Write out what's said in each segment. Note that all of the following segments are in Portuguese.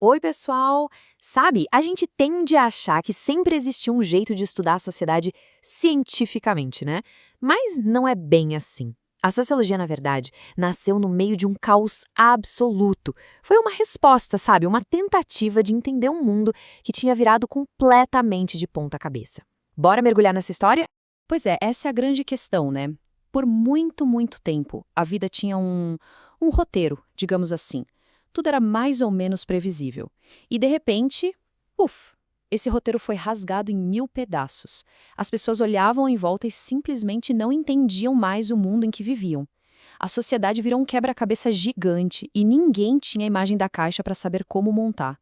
Oi, pessoal! Sabe, a gente tende a achar que sempre existiu um jeito de estudar a sociedade cientificamente, né? Mas não é bem assim. A sociologia, na verdade, nasceu no meio de um caos absoluto. Foi uma resposta, sabe? Uma tentativa de entender um mundo que tinha virado completamente de ponta cabeça. Bora mergulhar nessa história? Pois é, essa é a grande questão, né? Por muito, muito tempo, a vida tinha um roteiro, digamos assim. Tudo era mais ou menos previsível. E, de repente, puf, esse roteiro foi rasgado em 1000 pedaços. As pessoas olhavam em volta e simplesmente não entendiam mais o mundo em que viviam. A sociedade virou um quebra-cabeça gigante e ninguém tinha a imagem da caixa para saber como montar.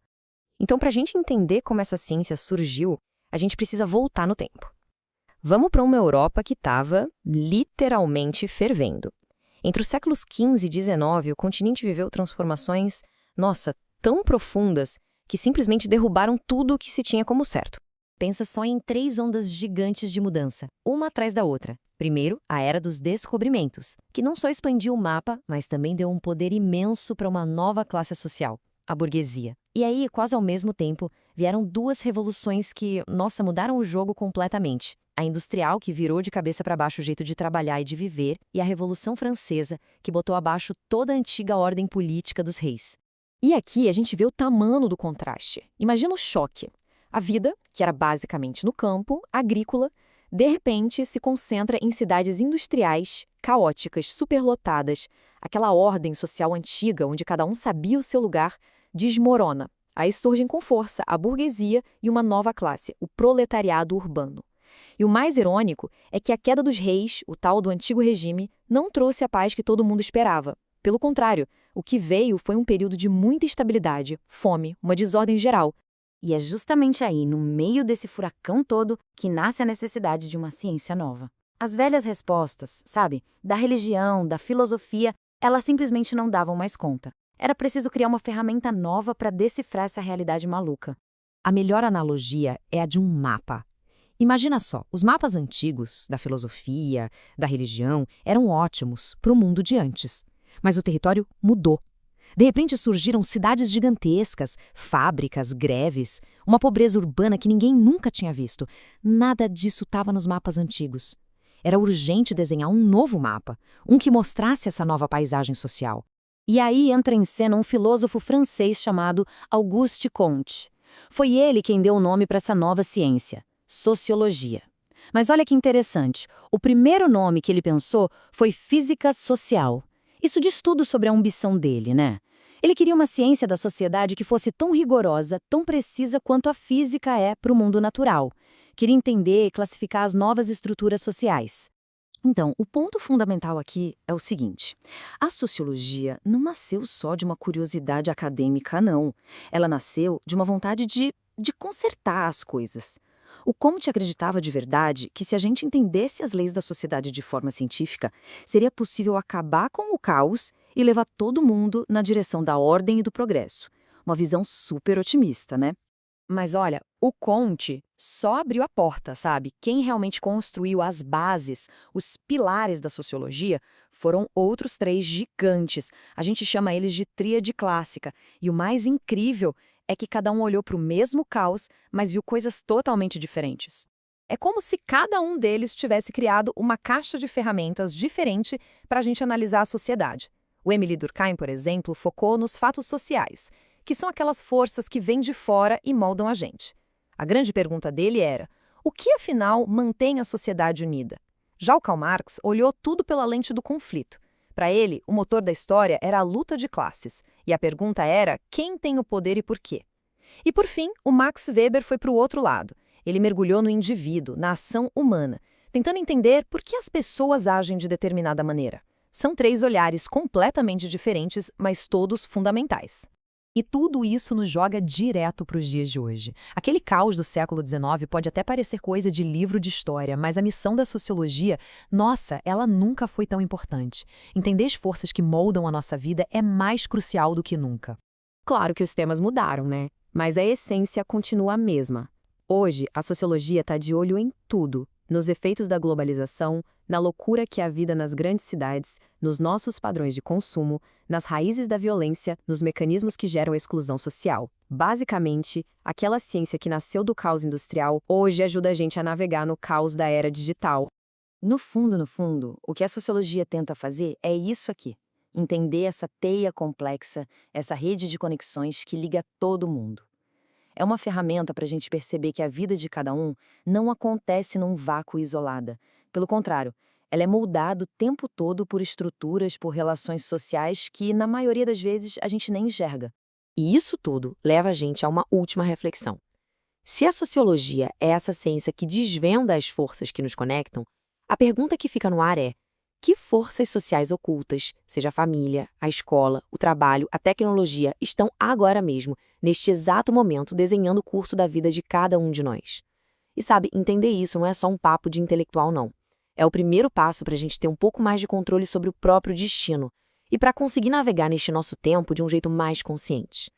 Então, para a gente entender como essa ciência surgiu, a gente precisa voltar no tempo. Vamos para uma Europa que estava literalmente fervendo. Entre os séculos XV e XIX, o continente viveu transformações, nossa, tão profundas que simplesmente derrubaram tudo o que se tinha como certo. Pensa só em 3 ondas gigantes de mudança, uma atrás da outra. Primeiro, a Era dos Descobrimentos, que não só expandiu o mapa, mas também deu um poder imenso para uma nova classe social, a burguesia. E aí, quase ao mesmo tempo, vieram 2 revoluções que, nossa, mudaram o jogo completamente. A industrial, que virou de cabeça para baixo o jeito de trabalhar e de viver, e a Revolução Francesa, que botou abaixo toda a antiga ordem política dos reis. E aqui a gente vê o tamanho do contraste. Imagina o choque. A vida, que era basicamente no campo, agrícola, de repente se concentra em cidades industriais, caóticas, superlotadas. Aquela ordem social antiga, onde cada um sabia o seu lugar, desmorona. Aí surgem com força a burguesia e uma nova classe, o proletariado urbano. E o mais irônico é que a queda dos reis, o tal do antigo regime, não trouxe a paz que todo mundo esperava. Pelo contrário, o que veio foi um período de muita instabilidade, fome, uma desordem geral. E é justamente aí, no meio desse furacão todo, que nasce a necessidade de uma ciência nova. As velhas respostas, sabe, da religião, da filosofia, elas simplesmente não davam mais conta. Era preciso criar uma ferramenta nova para decifrar essa realidade maluca. A melhor analogia é a de um mapa. Imagina só, os mapas antigos, da filosofia, da religião, eram ótimos para o mundo de antes. Mas o território mudou. De repente surgiram cidades gigantescas, fábricas, greves, uma pobreza urbana que ninguém nunca tinha visto. Nada disso estava nos mapas antigos. Era urgente desenhar um novo mapa, um que mostrasse essa nova paisagem social. E aí entra em cena um filósofo francês chamado Auguste Comte. Foi ele quem deu o nome para essa nova ciência. Sociologia. Mas olha que interessante, o primeiro nome que ele pensou foi física social. Isso diz tudo sobre a ambição dele, né? Ele queria uma ciência da sociedade que fosse tão rigorosa, tão precisa quanto a física é para o mundo natural. Queria entender e classificar as novas estruturas sociais. Então, o ponto fundamental aqui é o seguinte: a sociologia não nasceu só de uma curiosidade acadêmica, não. Ela nasceu de uma vontade de consertar as coisas. O Comte acreditava de verdade que, se a gente entendesse as leis da sociedade de forma científica, seria possível acabar com o caos e levar todo mundo na direção da ordem e do progresso. Uma visão super otimista, né? Mas olha, o Comte só abriu a porta, sabe? Quem realmente construiu as bases, os pilares da sociologia, foram outros 3 gigantes. A gente chama eles de tríade clássica. E o mais incrível é que cada um olhou para o mesmo caos, mas viu coisas totalmente diferentes. É como se cada um deles tivesse criado uma caixa de ferramentas diferente para a gente analisar a sociedade. O Émile Durkheim, por exemplo, focou nos fatos sociais, que são aquelas forças que vêm de fora e moldam a gente. A grande pergunta dele era: o que afinal mantém a sociedade unida? Já o Karl Marx olhou tudo pela lente do conflito. Para ele, o motor da história era a luta de classes, e a pergunta era quem tem o poder e por quê. E por fim, o Max Weber foi para o outro lado. Ele mergulhou no indivíduo, na ação humana, tentando entender por que as pessoas agem de determinada maneira. São 3 olhares completamente diferentes, mas todos fundamentais. E tudo isso nos joga direto para os dias de hoje. Aquele caos do século XIX pode até parecer coisa de livro de história, mas a missão da sociologia, nossa, ela nunca foi tão importante. Entender as forças que moldam a nossa vida é mais crucial do que nunca. Claro que os temas mudaram, né? Mas a essência continua a mesma. Hoje, a sociologia está de olho em tudo. nos efeitos da globalização, na loucura que é a vida nas grandes cidades, nos nossos padrões de consumo, nas raízes da violência, nos mecanismos que geram a exclusão social. Basicamente, aquela ciência que nasceu do caos industrial hoje ajuda a gente a navegar no caos da era digital. No fundo, o que a sociologia tenta fazer é isso aqui. Entender essa teia complexa, essa rede de conexões que liga todo mundo. É uma ferramenta para a gente perceber que a vida de cada um não acontece num vácuo isolada. Pelo contrário, ela é moldada o tempo todo por estruturas, por relações sociais que, na maioria das vezes, a gente nem enxerga. E isso tudo leva a gente a uma última reflexão. Se a sociologia é essa ciência que desvenda as forças que nos conectam, a pergunta que fica no ar é: que forças sociais ocultas, seja a família, a escola, o trabalho, a tecnologia, estão agora mesmo, neste exato momento, desenhando o curso da vida de cada um de nós? E sabe, entender isso não é só um papo de intelectual, não. É o primeiro passo para a gente ter um pouco mais de controle sobre o próprio destino e para conseguir navegar neste nosso tempo de um jeito mais consciente.